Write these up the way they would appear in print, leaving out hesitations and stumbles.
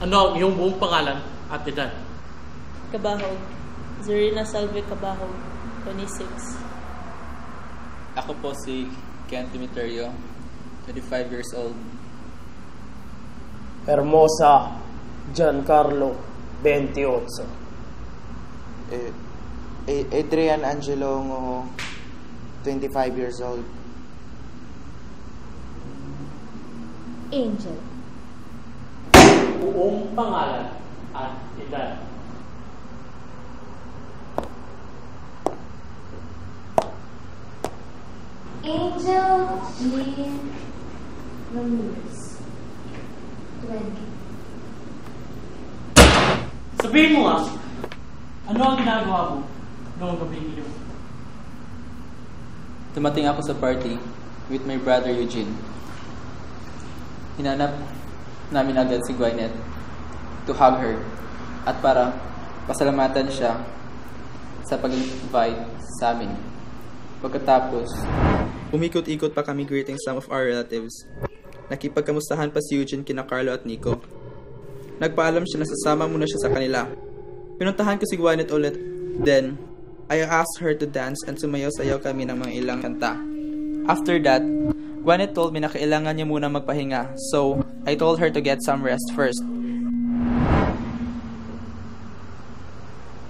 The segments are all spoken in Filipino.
Ano ang iyong buong pangalan at edad? Cabahog. Zarina Salve Cabahog, 26. Ako po si Ken Timiterio, 25 years old. Hermosa Giancarlo, 28. Adrian Angelongo, 25 years old. Angel. Buong pangalan at edad. Angel Jean Ramirez, 20. Sabihin mo nga, ano ang ginagawa mo noong gabing iyon? Dumating ako sa party with my brother Eugene. Hinanap namin agad si Gwyneth to hug her at para pasalamatan siya sa pag-invite sa amin. Pagkatapos, umikot-ikot pa kami greeting some of our relatives. Nakipagkamustahan pa si Eugene kina Carlo at Nico. Nagpaalam siya na sasama muna siya sa kanila. Pinuntahan ko si Gwyneth ulit. Then, I asked her to dance and sumayaw-sayaw kami ng mga ilang kanta. After that, Gwyneth told me na kailangan niya muna magpahinga. So, I told her to get some rest first.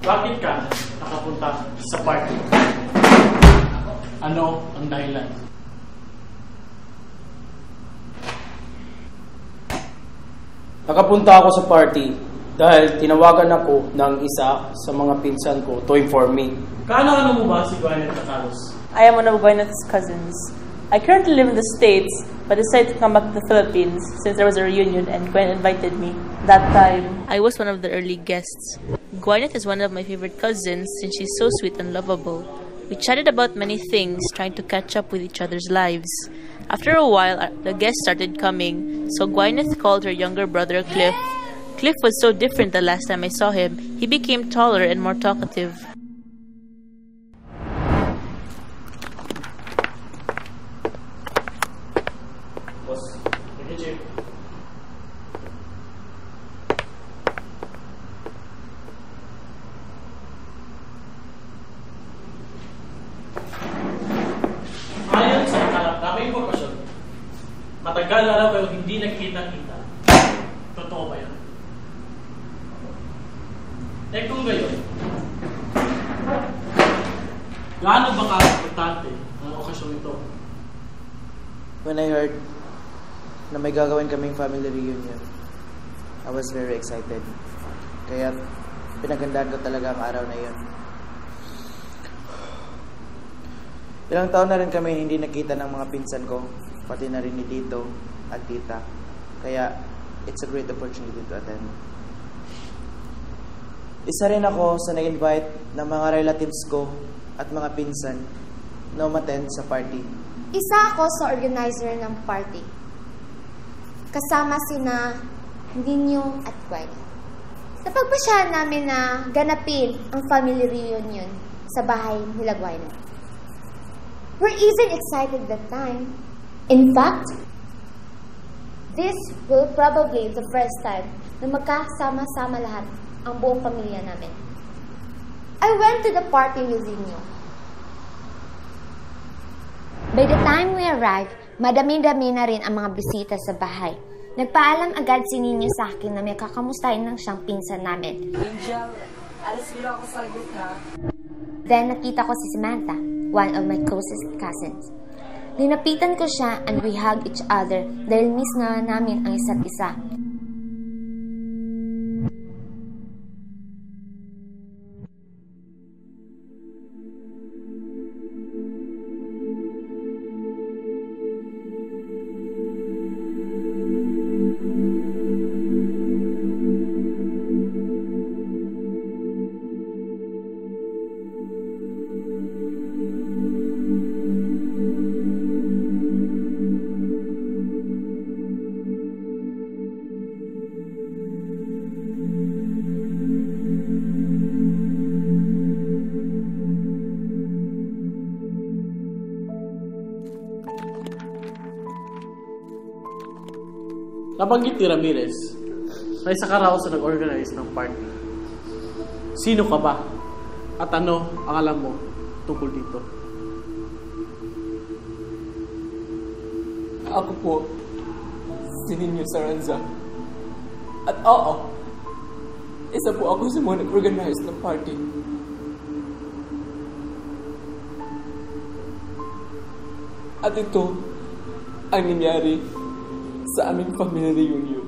Bakit ka nakapunta sa party? Ano ang dahilan? Nakapunta ako sa party dahil tinawagan ako ng isa sa mga pinsan ko to inform me. Kaano-ano mo ba si Gwyneth Carlos? I am one of Gwyneth's cousins. I currently live in the States, but decided to come back to the Philippines since there was a reunion and Gwyneth invited me. That time, I was one of the early guests. Gwyneth is one of my favorite cousins since she's so sweet and lovable. We chatted about many things, trying to catch up with each other's lives. After a while, the guests started coming, so Gwyneth called her younger brother Cliff. Cliff was so different the last time I saw him. He became taller and more talkative. Boss, hindi Chief. Ayon sa nakalap naming impormasyon, matagal na raw kayo hindi nagkita-kita. Totoo ba yan? Eh kung gayon, gaano ba ka-importante ang okasyon ito? When I heard na may gagawin kaming family reunion, I was very excited. Kaya pinagandaan ko talaga ang araw na yun. Ilang taon na rin kami hindi nakita ng mga pinsan ko, pati na rin ni Tito at Tita. Kaya it's a great opportunity to attend. Isa rin ako sa nag-invite ng mga relatives ko at mga pinsan na umattend sa party. Isa ako sa organizer ng party. Kasama sina Nino at Gwyneth. Napagpasyahan namin na ganapin ang family reunion sa bahay nila Gwyneth. We're even excited that time. In fact, this will probably be the first time na magkasama-sama lahat ang buong pamilya namin. I went to the party with Nino. By the time we arrived, madami-dami na rin ang mga bisita sa bahay. Nagpaalam agad si Nino sa akin na may kakamustahin ng siyang pinsan namin. Angel, alas bila ako sa ha. Then nakita ko si Samantha, one of my closest cousins. Linapitan ko siya and we hugged each other dahil miss na namin ang isa't isa. Nabanggit ni Ramirez na isa ka raw sa nag-organize ng party. Sino ka ba? At ano ang alam mo tungkol dito? Ako po, si Ninyo Saranza. At oo, isa po ako sa mga nag-organize ng party. At ito ang nangyari sa aming family reunion.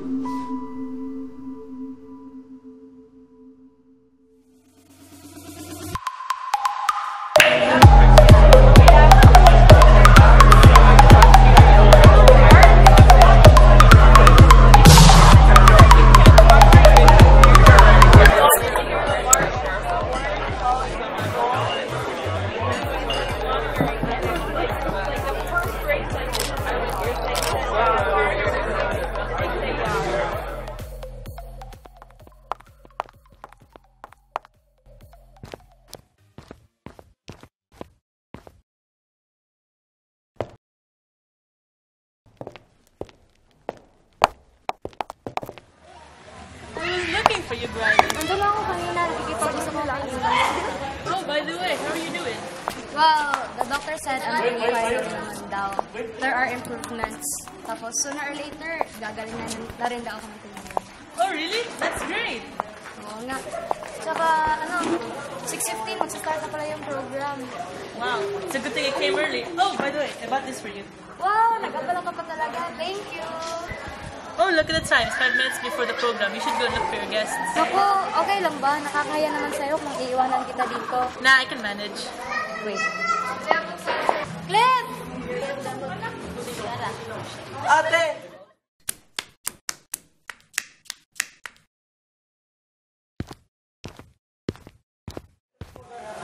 Looking for you, Brian. Nandun ako kanina, nakikipag-usap ko lang. Oh, by the way, how are you doing? Well, the doctor said I'm doing fine naman daw. There are improvements. Tapos sooner or later, gagaling na rin daw ako ng tingin. Oh, really? That's great. Oo nga. Tsaka, 6:15, magsistart na pala yung program. Wow, it's a good thing I came early. Oh, by the way, I bought this for you. Wow, nag-abala ka pa talaga. Thank you. Oh, look at the time. It's 5 minutes before the program. You should go look for your guests. Naku, okay lang ba? Nakakaya naman sa'yo kung iiwanan kita dito. Nah, I can manage. Wait. Cliff! Ate!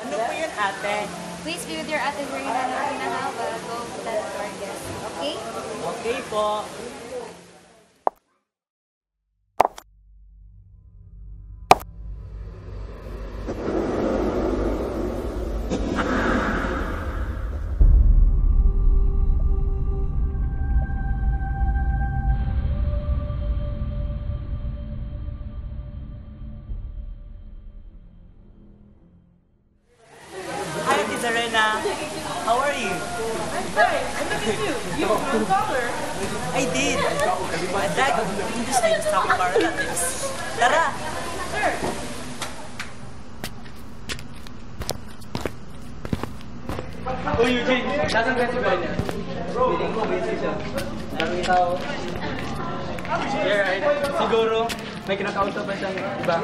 Ano po yun, ate? Please be with your ate Verena na pinahaba. Go tell to our guests. Okay? Okay po. Hi, Ate Zarena. How are you? I'm fine. And look at you. You grew taller. I did. I'd like to introduce you to some of our relatives. Tara! Sure. Oh, Eugene, nasaan ka si Brian? Feeling ko busy siya. Daming tao. Yeah, right. Siguro, may kinakausap pa siyang iba.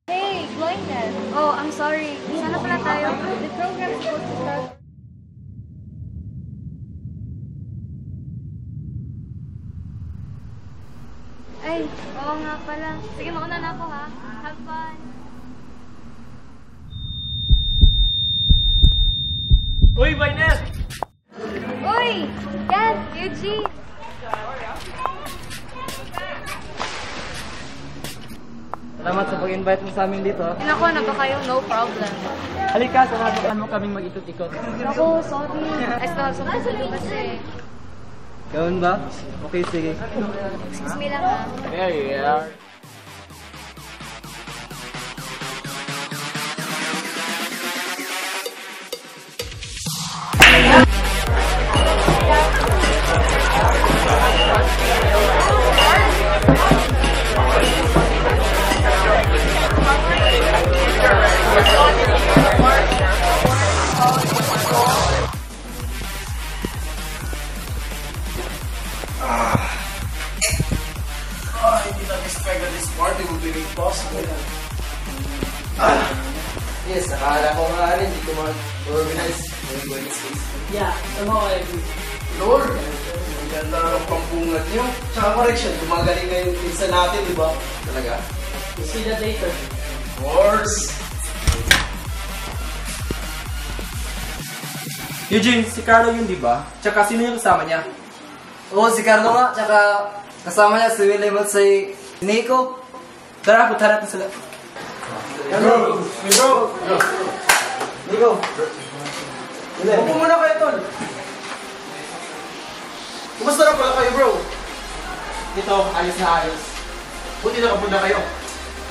Hey, Gwyneth. Oh, I'm sorry. Sana pala tayo. The program's supposed to start. Ay, oo nga pala. Sige, mauna na ako ha. Have fun. Uy, Brian! Uy! Yan, Eugene! Salamat sa pag-invite mo sa amin dito. Naku, ano ba kayo? No problem. Halika, samahan mo kaming mag-ikot-ikot. Naku, sorry. I still have something to do kasi. Gawin ba? Okay, sige. Excuse me lang ha. There you are. I did not expect that this party would be possible. Yes, akala ko nga rin, hindi ko mag-organize. Yeah, somehow I agree. Lord, ang ganda ng pampungat niyo. Tsaka correction, gumagaling na yung pinsa natin, di ba? Talaga? We'll see that later. Of course! Eugene, si Carlo yun, di ba? Tsaka sino yung kasama niya? Oo, si Carlo nga, tsaka kasama niya si William at si Nico. Tara, punta natin sila. Nico! Upo muna kayo, tol. Kumusta na pala kayo, bro? Dito, ayos na ayos. Buti nakapunta kayo.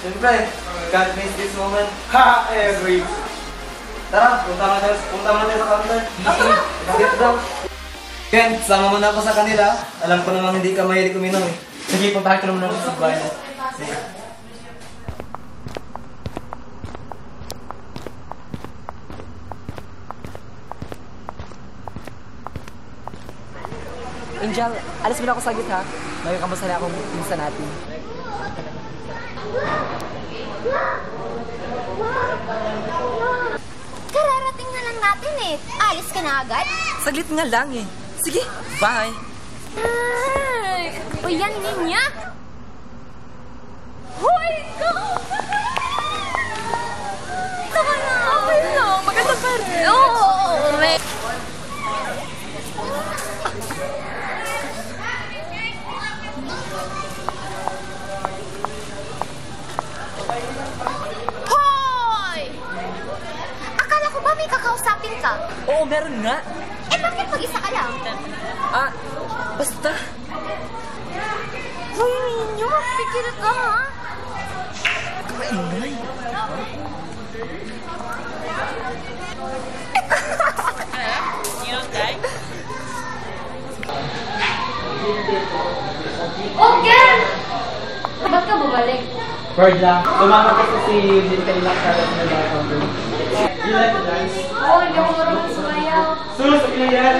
Siyempre, God makes this moment. Ha! Every. Tara, punta mo tayo sa counter. Bakit daw? Ken, sama mo na ako sa kanila. Alam ko namang hindi ka mahilig uminom eh. Sige, puntahan ko naman ako sa bayan. Sige. Angel, alis mo na ako saglit ha. May kamusta na akong pinsan natin. Kararating na lang natin eh. Alis ka na agad? Saglit nga lang eh. Sige, bye. Ay! O yan, ninya! Hoy! Tama na! Okay lang, maganda pa rin. Oo! May... Hoy! Akala ko ba may kakausapin ka? Oo, meron nga. Eh, bakit mag-isa ka lang? Basta. Hoy, Ninyo, pigil ka, ha? Maingay. You don't die? Okay! Ba't ka bumalik? Bird lang. Tumama kasi si Jin kanina sa na mga company. You like to dance? Oo, hindi ako marunong sumayaw. Sus, okay yan.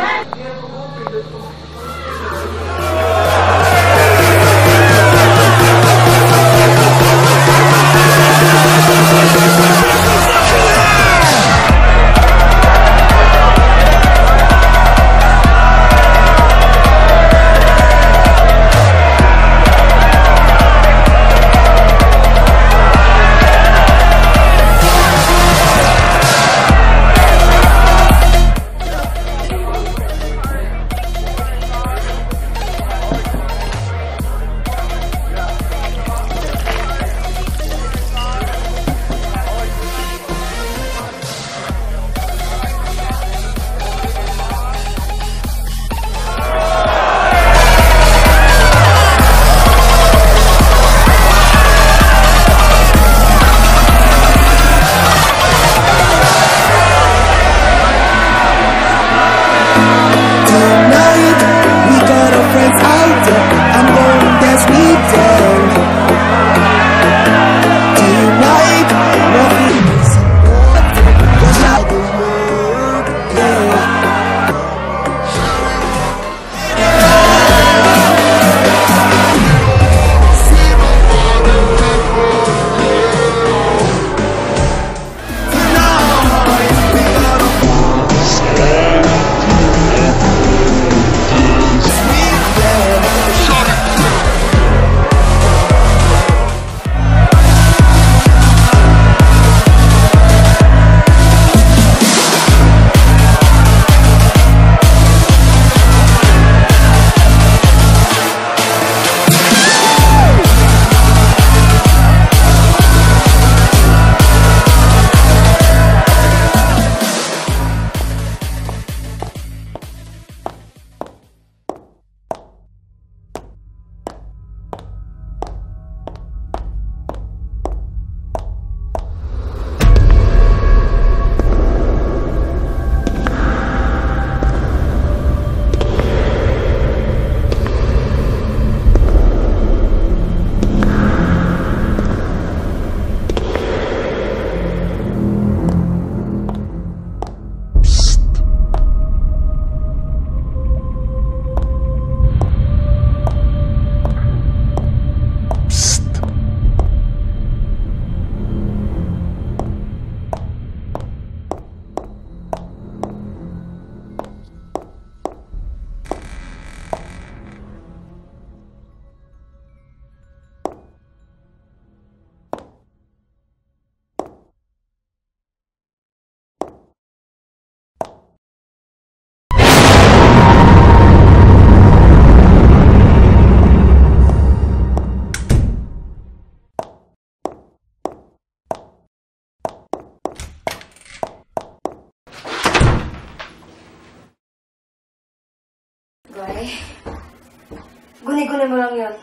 kunin mo lang yun.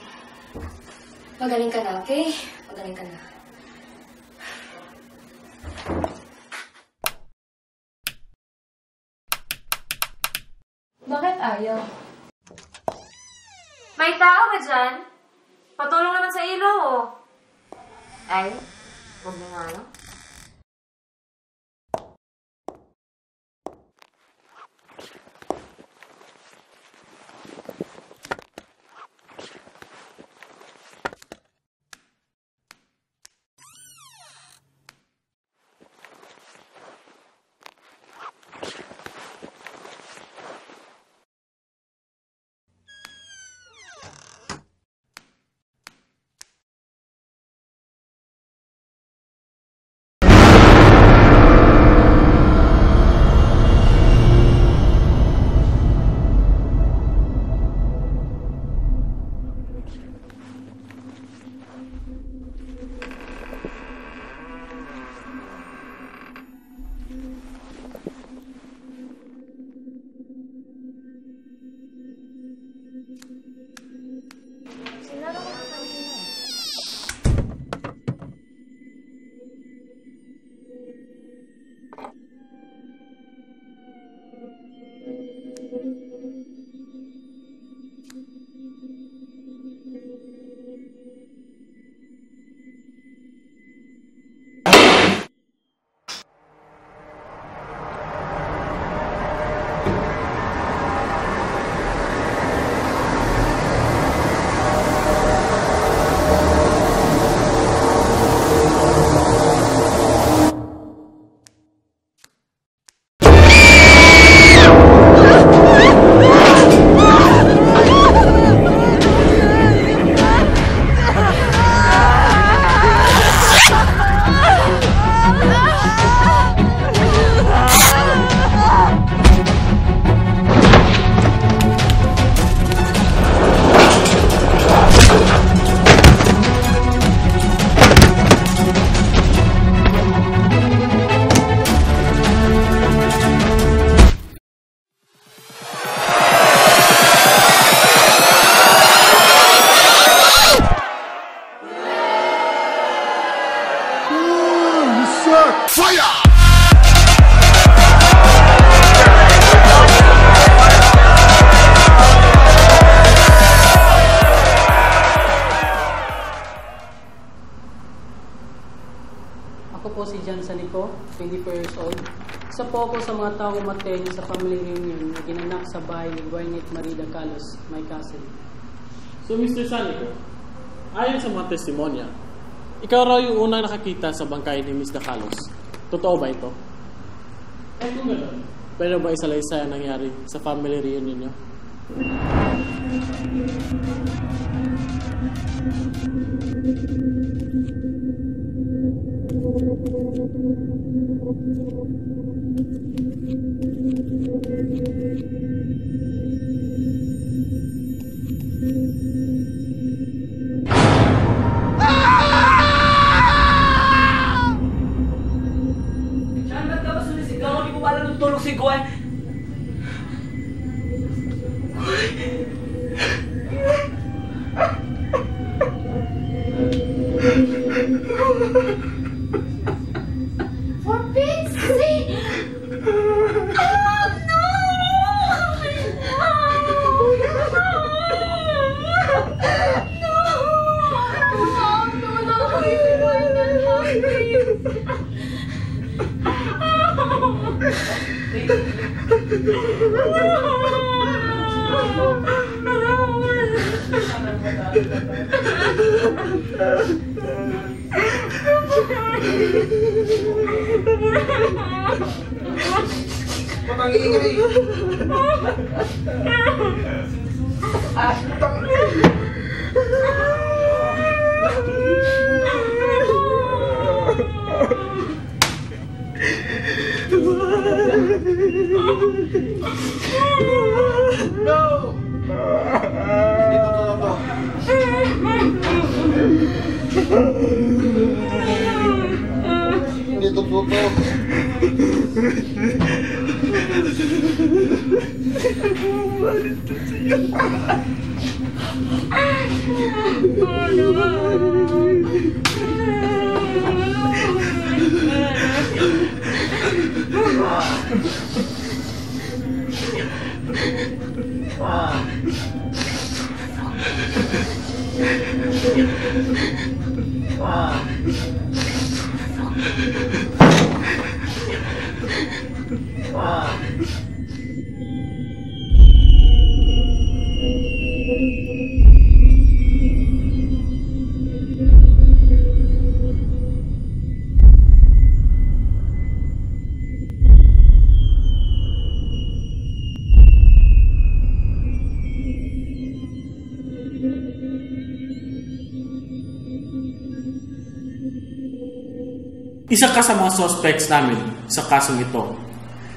Magaling ka na, okay? Magaling ka na. Bakit ayaw? May tao ba dyan? Patulong naman sa ilaw, oh. Ay, huwag na nga, no? Ako po si Jan Sanico, 24 years old. Isa po ako sa mga taong umattend sa family reunion na ginanap sa bahay ni Gwyneth Marie Dacalos, my cousin. So Mr. Sanico, ayon sa mga testimonya, ikaw raw yung unang nakakita sa bangkay ni Miss Dacalos. Totoo ba ito? Ay kung gano'n, pwede ba isalaysay ang nangyari sa family reunion niyo? Saan ba't ka ba sumisigaw? Hindi mo pala tutulog si Gwen. For Pete's sake! Oh, no! Matang-ingay. No! Hindi totoo to. Hindi totoo to. Ah! Isa ka sa mga suspects namin sa kasong ito.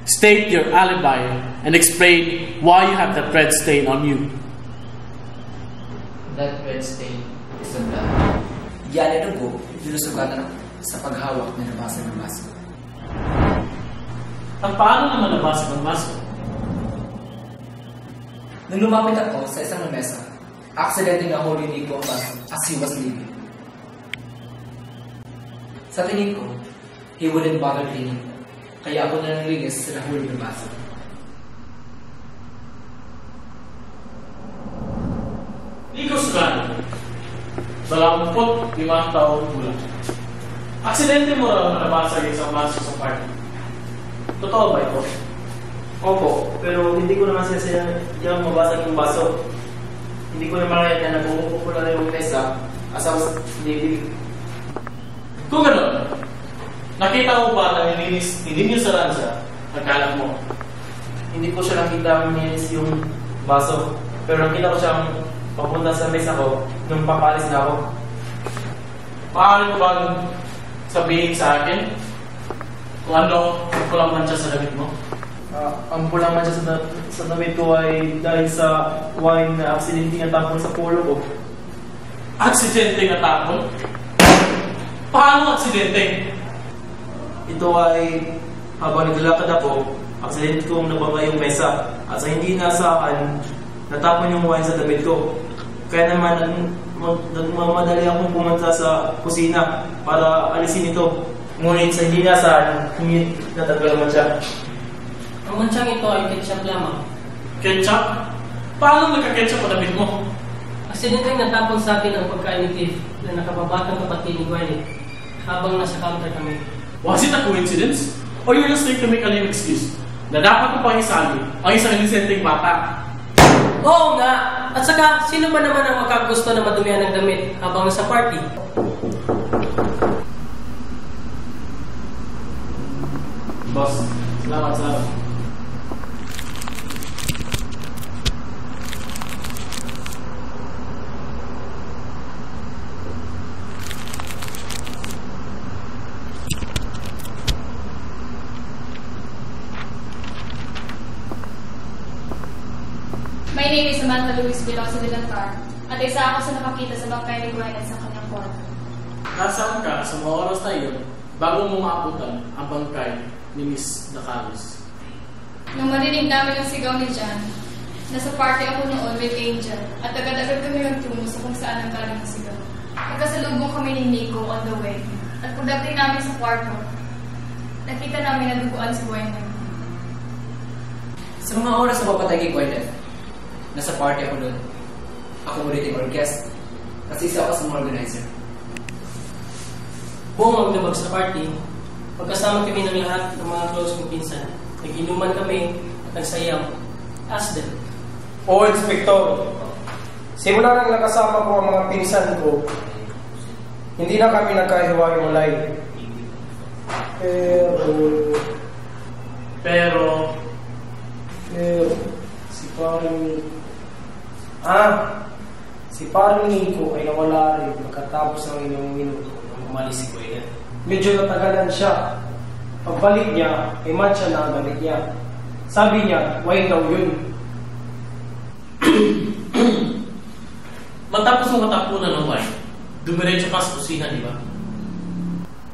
State your alibi and explain why you have that red stain on you. That red stain is the blood. Yan ang dugo, dinusugatan sa paghawak na nabasa ng maso. At paano naman nabasa ng maso? Nung lumapit ako sa isang lamesa, aksidente na huli ko ang maso as he was leaving. Sa tingin ko, he wouldn't bother cleaning. Kaya ako na nanglinis sa nahuli ng baso. Nico Solano, 25 taong gulang. Aksidente mo raw na nabasa yung isang baso sa party. Totoo ba ito? Opo, pero hindi ko naman yung mabasa yung baso. Hindi ko naman kaya na nabumuko ko lang yung mesa as I was leaving. Kung gano'n, nakita mo ba na hindi niyo saran siya ang kalat mo? Hindi ko siya nakita nilinis yung baso, pero nakita ko siyang papunta sa mesa ko nung papalis na ako. Maaari mo bang sabihin sa akin kung ano ang pulang mancha sa damit mo? Ang pulang mancha sa damit ko ay dahil sa wine na aksidente na tapon sa polo ko. Aksidente na tapon? Paano aksidente? Ito ay habang naglalakad ako, aksidente kong nababa yung mesa at sa hindi inaasahan, natapon yung wine sa damit ko. Kaya naman nagmamadali akong pumunta sa kusina para alisin ito. Ngunit sa hindi inaasahan, hindi natanggal ang mancha. Ang manchang ito ay ketchup lamang. Ketchup? Paano nagka-ketchup ang damit mo? Aksidenteng natapon sa akin ang pagkain ni Tiff na nakababatang kapatid ni Gwyneth habang nasa counter kami. Was it a coincidence? Or you're just trying to make a lame excuse na dapat mo pang isali ang isang inisenteng bata? Oo nga! At saka, sino ba naman ang makagusto na madumihan ng damit habang nasa party? Boss, salamat. My name is Samantha Luis Velosa de Lantar at isa ako sa nakakita sa bangkay ni Gwyneth sa kanyang kwarto. Nasaan ka sa mga oras na iyon bago mo maabutan ang bangkay ni Miss Dacalos? Nung marinig namin ang sigaw ni John, nasa party ako noon with Angel at agad-agad kami nagtungo sa kung saan ang galing ang sigaw. Nagkasalubong kami ni Nico on the way at pagdating namin sa kwarto, nakita namin na duguan si Gwyneth. Sa mga oras na papatay kay Gwyneth, nasa party ako noon. Ako ulit yung guest kasi isa ako sa mga organizer. Buong maglabag sa party, pagkasama kami ng lahat ng mga close kong pinsan. Nag-inuman kami at nagsayang. Ask them. Oo, Inspektor. Simula nang nakasama ko ang mga pinsan ko, hindi na kami nagkahiwa-hiwalay. Pero, si Paring Nico ay nawala rin pagkatapos ng inyong minuto nang umalis si Gwyneth. Medyo natagalan siya. Pagbalik niya, ay matcha na ang damit niya. Sabi niya, wine daw yun. Matapos mo matapunan ng wine, dumiretso ka sa kusina, di ba?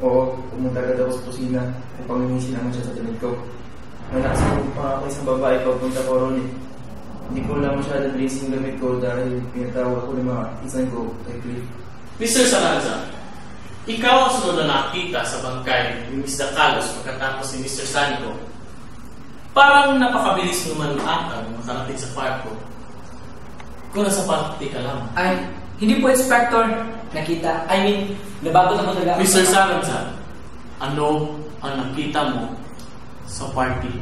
Oo, pumunta agad ako sa kusina. Ay pangingisi naman siya sa tinig ko. May nakasabog pa ako isang babae pagpunta ko ron eh. Hindi ko lang masyadong trace yung gamit ko dahil pinatawag ako ng mga isan ko kay Cliff. Mr. Saranza, ikaw ang sunod na nakita sa bangkay ni Ms. Dacalos pagkatapos ni Mr. Sanico. Parang napakabilis naman ata makarating sa kwarto. Kung nasa party ka lang. Ay, hindi po, Inspector. Nakita. I mean, nabago na mo talaga. Mr. Saranza, ano ang nakita mo sa party?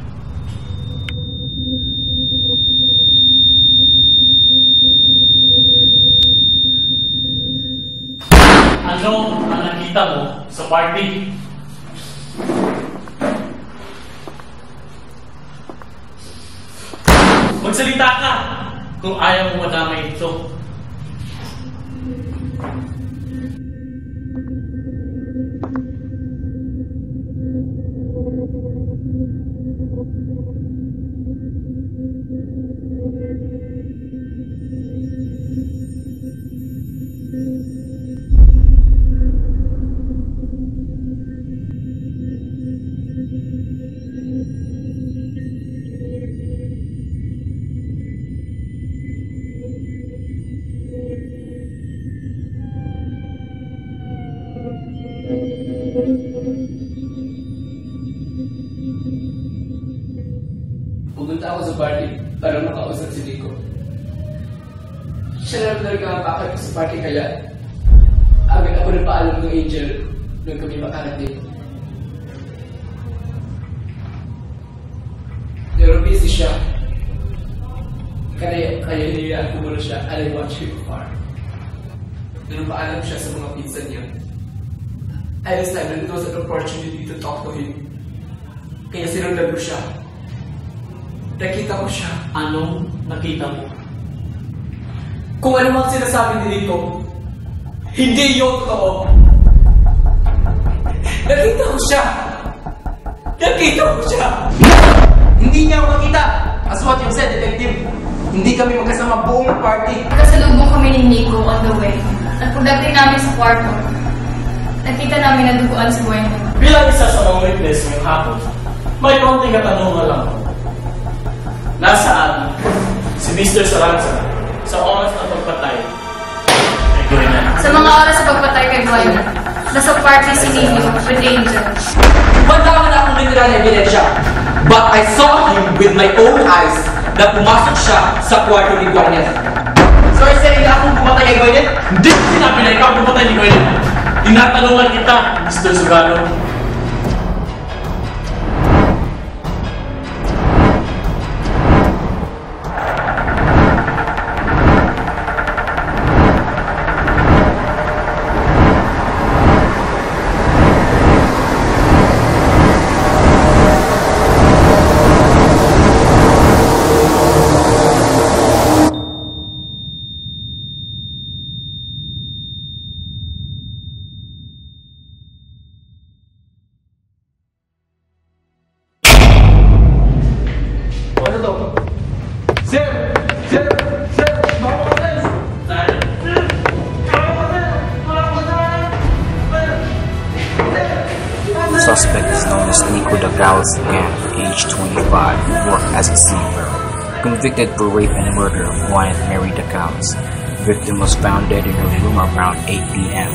Ano ang nakita mo sa party? Magsalita ka kung ayaw mo madamay ito. Pumunta ako sa party para makausap si Nico. Siya lang talaga ang bakit ko sa party kaya agad ako nagpaalam ng Angel nung kami makarating. Pero busy siya. Kaya hinihiyaan ko muna siya and I watch him far. Nung paalam siya sa mga pinsan niya, I decided it was an opportunity to talk to him. Kaya sinundan ko siya. Nakita ko siya. Anong nakita mo? Kung ano mang sinasabi ni Nico, hindi yun totoo. Nakita ko siya. Nakita ko siya. Hindi niya ako makita. As what you said, Detective. Hindi kami magkasama buong party. Nakasalubong kami ni Nico on the way. At pagdating namin sa kwarto, nakita namin na duguan si Gwen. Bilang isa sa mga witness ngayong hapon, may konting katanungan lang. Nasaan si Mr. Saranza sa oras ng pagpatay kay Gwen? Sa mga oras sa pagpatay kay Gwen, nasa party si Nino with Angel. Wala na akong literal na ebidensya. But I saw him with my own eyes na pumasok siya sa kwarto ni Gwyneth. So you're saying na akong pumatay kay Gwyneth? Hindi ko sinabi na ikaw pumatay ni Gwen. Tinatanungan kita, Mr. Sugalo. The suspect is known as Nico Dacalos again, age 25, who worked as a seafarer, convicted for rape and murder of Gwyneth Mary Dacalos. The victim was found dead in her room around 8 p.m.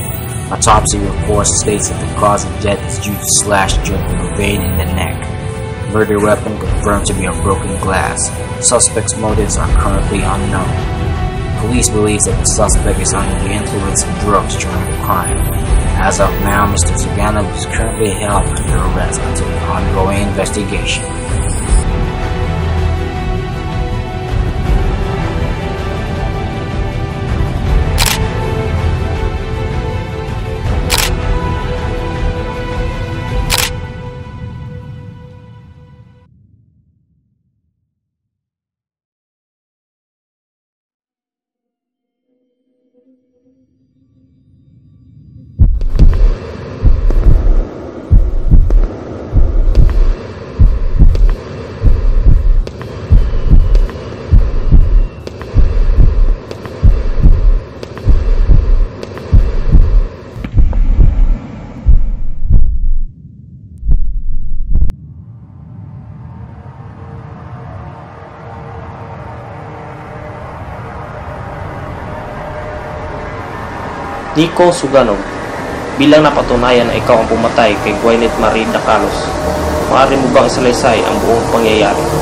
Autopsy report states that the cause of death is due to slash joint in the vein in the neck. Murder weapon confirmed to be a broken glass. Suspect's motives are currently unknown. Police believes that the suspect is under the influence of drugs during the crime. As of now, Mr. Zagano is currently held under arrest until the ongoing investigation. Nico Suganog, bilang napatunayan na ikaw ang pumatay kay Gwyneth Marie Dacalos, maaari mo bang isalaysay ang buong pangyayari?